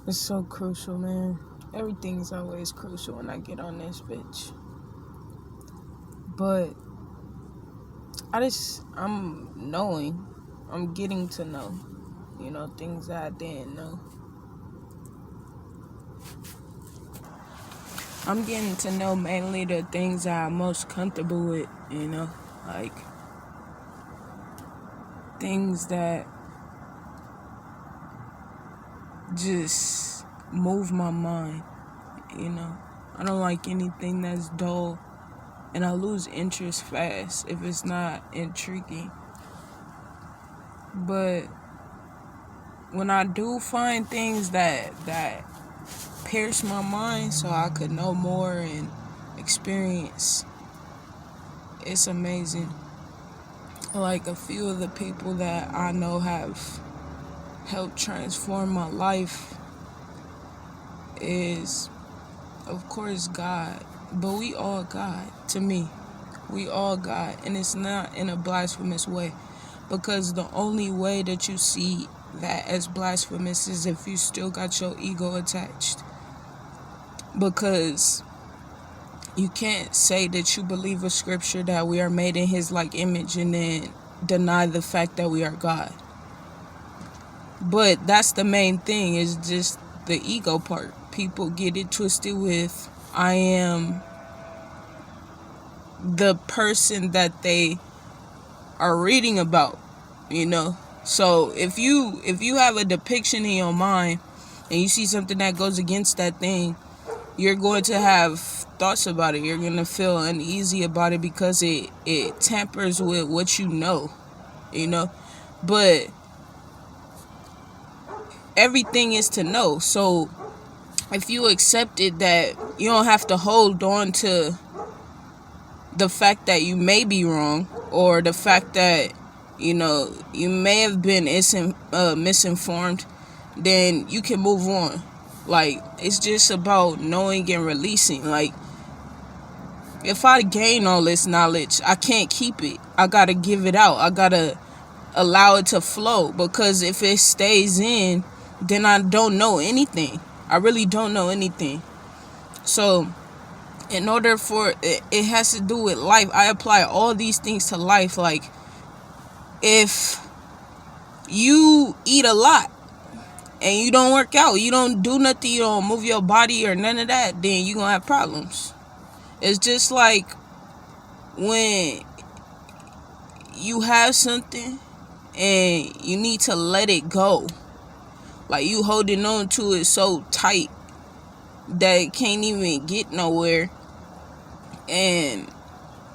It's so crucial, man. Everything's always crucial when I get on this bitch. But I'm getting to know, things that I didn't know. I'm getting to know mainly the things that I'm most comfortable with, like things that just move my mind, I don't like anything that's dull, and I lose interest fast if it's not intriguing. But when I do find things that pierce my mind so I could know more and experience, it's amazing. Like a few of the people that I know have helped transform my life is, of course, God. But we all God, to me. We all God. And it's not in a blasphemous way. Because the only way that you see that as blasphemous is if you still got your ego attached. Because you can't say that you believe a scripture that we are made in his like image and then deny the fact that we are God. But that's the main thing, is just the ego part. People get it twisted with, I am the person that they are reading about, So if you have a depiction in your mind and you see something that goes against that thing, you're going to have thoughts about it. You're going to feel uneasy about it because it tampers with what you know. But everything is to know. So if you accepted that, you don't have to hold on to the fact that you may be wrong, or the fact that you may have been misinformed, then you can move on. Like, it's just about knowing and releasing. Like, if I gain all this knowledge, I can't keep it. I gotta give it out. I gotta allow it to flow, because if it stays in, then I don't know anything. I really don't know anything. So in order for it has to do with life. I apply all these things to life. Like, if you eat a lot and you don't work out, you don't do nothing, you don't move your body or none of that, then you're gonna have problems. It's just like when you have something and you need to let it go. Like, you holding on to it so tight that it can't even get nowhere, and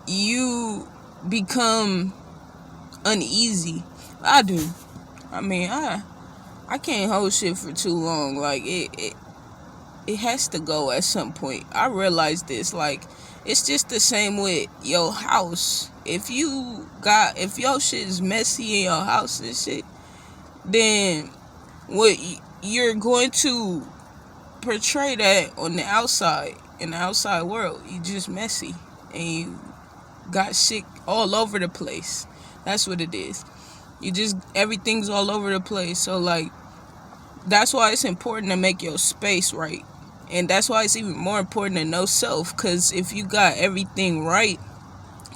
you become uneasy. I do. I mean, I can't hold shit for too long. Like, it has to go at some point. I realize this. Like, it's just the same with your house. If your shit is messy in your house and shit, then what you're going to portray that on the outside, in the outside world. You just messy and you got shit all over the place. That's what it is. Everything's all over the place. So, like, that's why it's important to make your space right. And that's why it's even more important to know self. Because if you got everything right,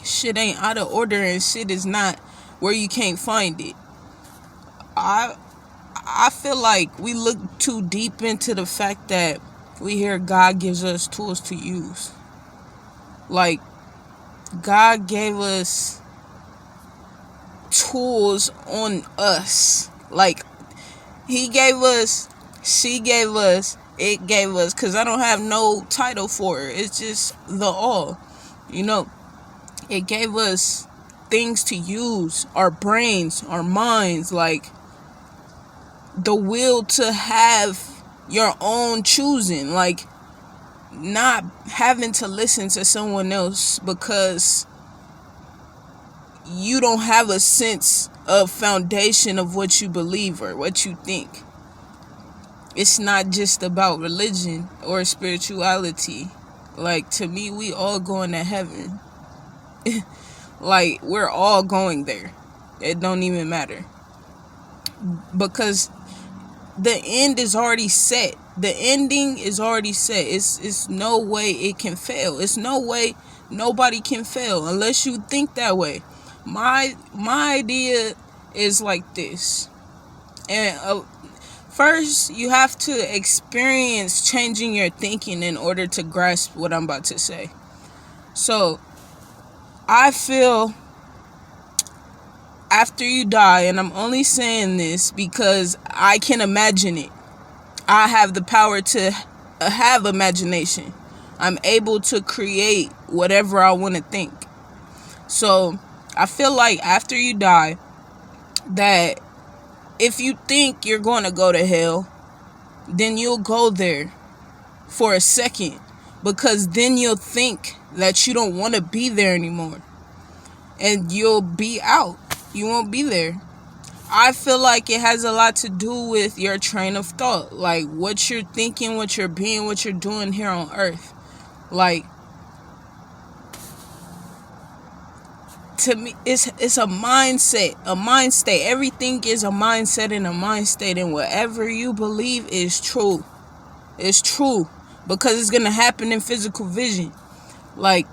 shit ain't out of order and shit is not where you can't find it. I feel like we look too deep into the fact that we hear God gives us tools to use. Like, God gave us tools on us. Like, he gave us, she gave us, it gave us, because I don't have no title for it. It's just the all. It gave us things to use, our brains, our minds, like the will to have your own choosing, like not having to listen to someone else because you don't have a sense of foundation of what you believe or what you think. It's not just about religion or spirituality. Like, to me, we all going to heaven. Like, we're all going there. It don't even matter. Because the end is already set. The ending is already set. It's no way it can fail. It's no way nobody can fail unless you think that way. My idea is like this. And first, you have to experience changing your thinking in order to grasp what I'm about to say. So, I feel after you die, and I'm only saying this because I can imagine it. I have the power to have imagination. I'm able to create whatever I want to think. So, I feel like after you die, that if you think you're going to go to hell, then you'll go there for a second, because then you'll think that you don't want to be there anymore, and you'll be out. You won't be there. I feel like it has a lot to do with your train of thought, like what you're thinking, what you're being, what you're doing here on earth. Like, to me, it's a mindset, a mind state. Everything is a mindset and a mind state, and whatever you believe is true. It's true, because it's gonna happen in physical vision. Like,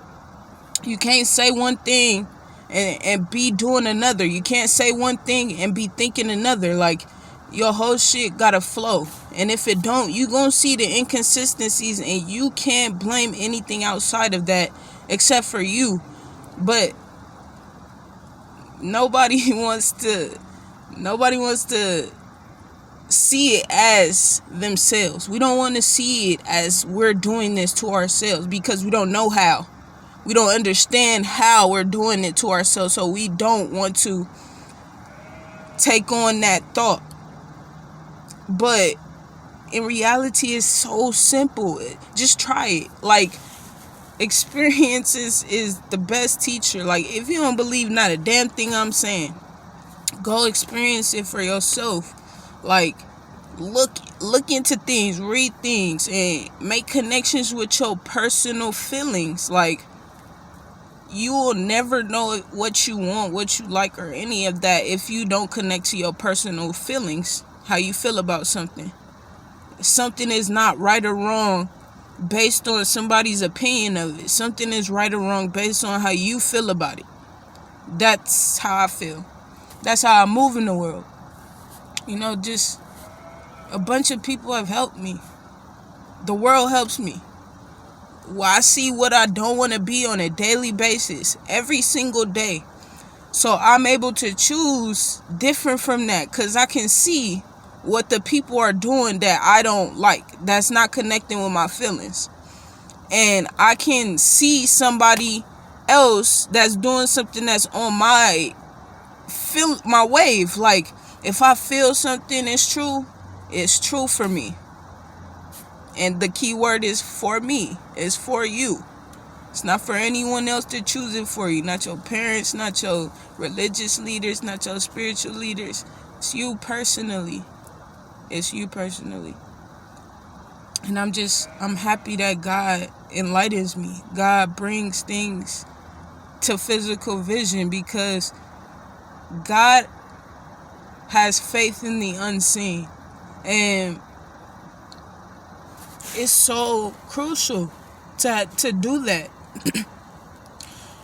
you can't say one thing and be doing another. You can't say one thing and be thinking another. Like, your whole shit gotta flow. And if it don't, you gonna see the inconsistencies, and you can't blame anything outside of that except for you. But nobody wants to see it as themselves. We don't want to see it as we're doing this to ourselves, because we don't know how. We don't understand how we're doing it to ourselves, so we don't want to take on that thought. But in reality, it's so simple. Just try it. Like, experiences is the best teacher. Like, if you don't believe not a damn thing I'm saying, go experience it for yourself. Like, look into things, read things, and make connections with your personal feelings. Like, you will never know what you want, what you like, or any of that if you don't connect to your personal feelings, how you feel about something. Something is not right or wrong based on somebody's opinion of it. Something is right or wrong based on how you feel about it. That's how I feel. That's how I move in the world. Just a bunch of people have helped me. The world helps me. Well, I see what I don't want to be on a daily basis, every single day. So I'm able to choose different from that, because I can see what the people are doing that I don't like, that's not connecting with my feelings. And I can see somebody else that's doing something that's on my wave. Like, if I feel something is true, it's true for me. And the key word is for me. It's for you. It's not for anyone else to choose it for you. Not your parents, not your religious leaders, not your spiritual leaders. It's you personally. It's you personally. And I'm happy that God enlightens me. God brings things to physical vision, because God has faith in the unseen. And it's so crucial to do that.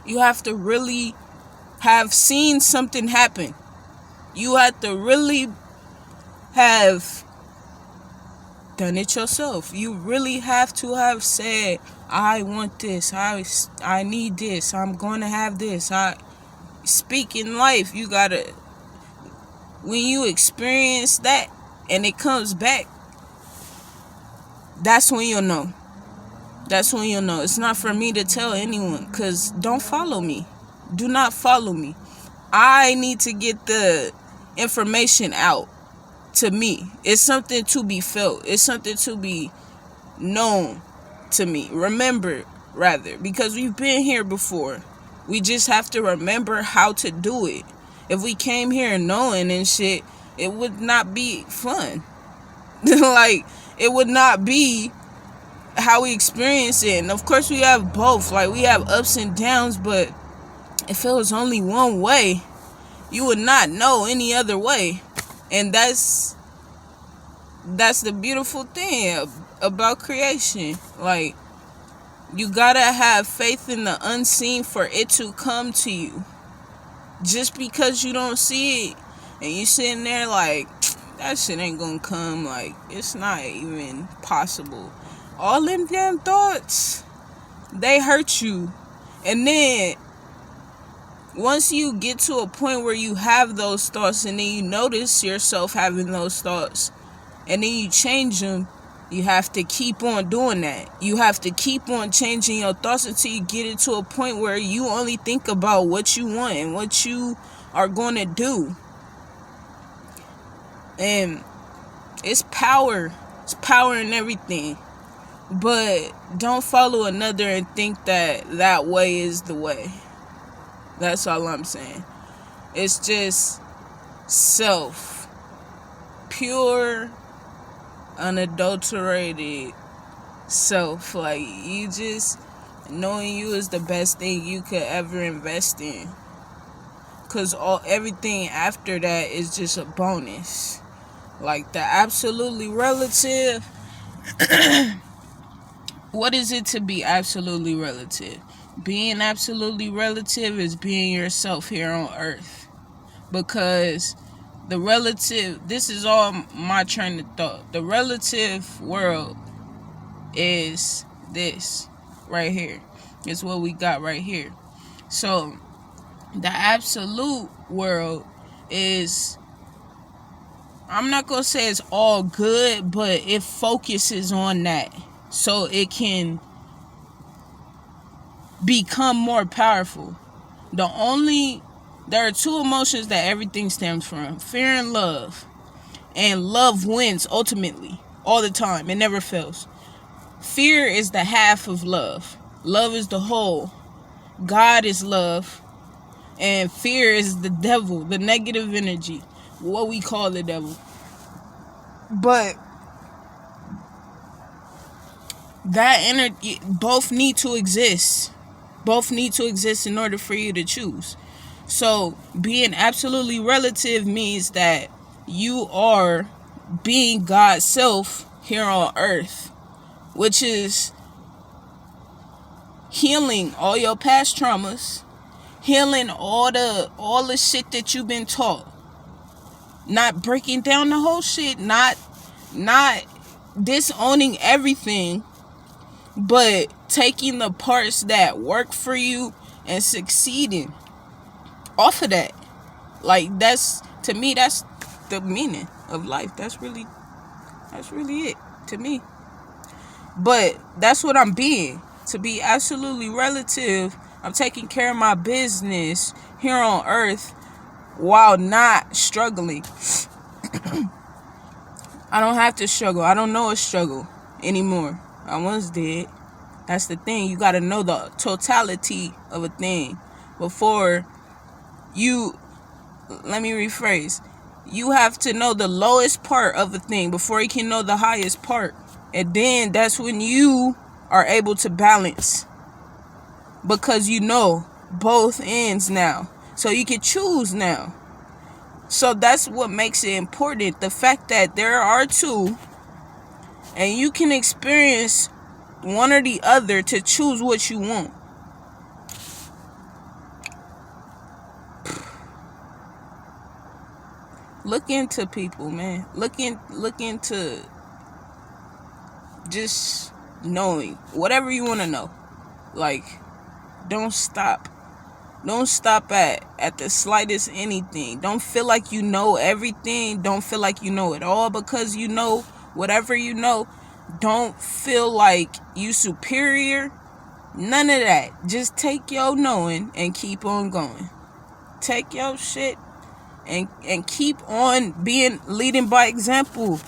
You have to really have seen something happen. You have to really have done it yourself. You really have to have said, I want this, I need this, I'm going to have this. I speak in life. You gotta, when you experience that and it comes back, that's when you'll know. That's when you'll know. It's not for me to tell anyone, because don't follow me. Do not follow me. I need to get the information out to me. It's something to be felt. It's something to be known to me. Remember, rather, because we've been here before. We just have to remember how to do it. If we came here knowing and shit, it would not be fun. Like, it would not be how we experience it. And of course we have both. Like, we have ups and downs, but if it was only one way, you would not know any other way. And that's that's the beautiful thing about creation. Like, you gotta have faith in the unseen for it to come to you. Just because you don't see it and you sitting there like, that shit ain't gonna come, like, it's not even possible. All them damn thoughts, they hurt you. And then once you get to a point where you have those thoughts and then you notice yourself having those thoughts and then you change them, you have to keep on doing that. You have to keep on changing your thoughts until you get it to a point where you only think about what you want and what you are going to do. And it's power. It's power in everything. But don't follow another and think that that way is the way. That's all I'm saying. It's just self. Pure, unadulterated self. Like, you just knowing you is the best thing you could ever invest in. Because everything after that is just a bonus. Like, the absolutely relative. What is it to be absolutely relative? Being absolutely relative is being yourself here on earth. Because the relative, this is all my train of thought. The relative world is this right here. It's what we got right here. So the absolute world is, I'm not going to say it's all good, but it focuses on that so it can become more powerful. There are two emotions that everything stems from: fear and love. And love wins ultimately, all the time. It never fails. Fear is the half of love. Love is the whole. God is love. And fear is the devil, the negative energy, what we call the devil. But that energy, both need to exist. Both need to exist in order for you to choose. So being absolutely relative means that you are being God's self here on earth, which is healing all your past traumas, healing all the shit that you've been taught, not breaking down the whole shit, not disowning everything, but taking the parts that work for you and succeeding off of that. Like, that's, to me, that's the meaning of life. That's really it to me. But that's what I'm being. To be absolutely relative, I'm taking care of my business here on earth while not struggling. I don't have to struggle. I don't know a struggle anymore. I once did. That's the thing. You got to know the totality of a thing before you, let me rephrase. You have to know the lowest part of a thing before you can know the highest part. And then that's when you are able to balance. Because you know both ends now. So you can choose now. So that's what makes it important. The fact that there are two. And you can experience one or the other to choose what you want. Look into people, man. Look into just knowing whatever you want to know. Like, don't stop. Don't stop at the slightest anything. Don't feel like you know everything. Don't feel like you know it all because you know whatever you know. Don't feel like you superior. None of that. Just take your knowing and keep on going. Take your shit and keep on leading by example.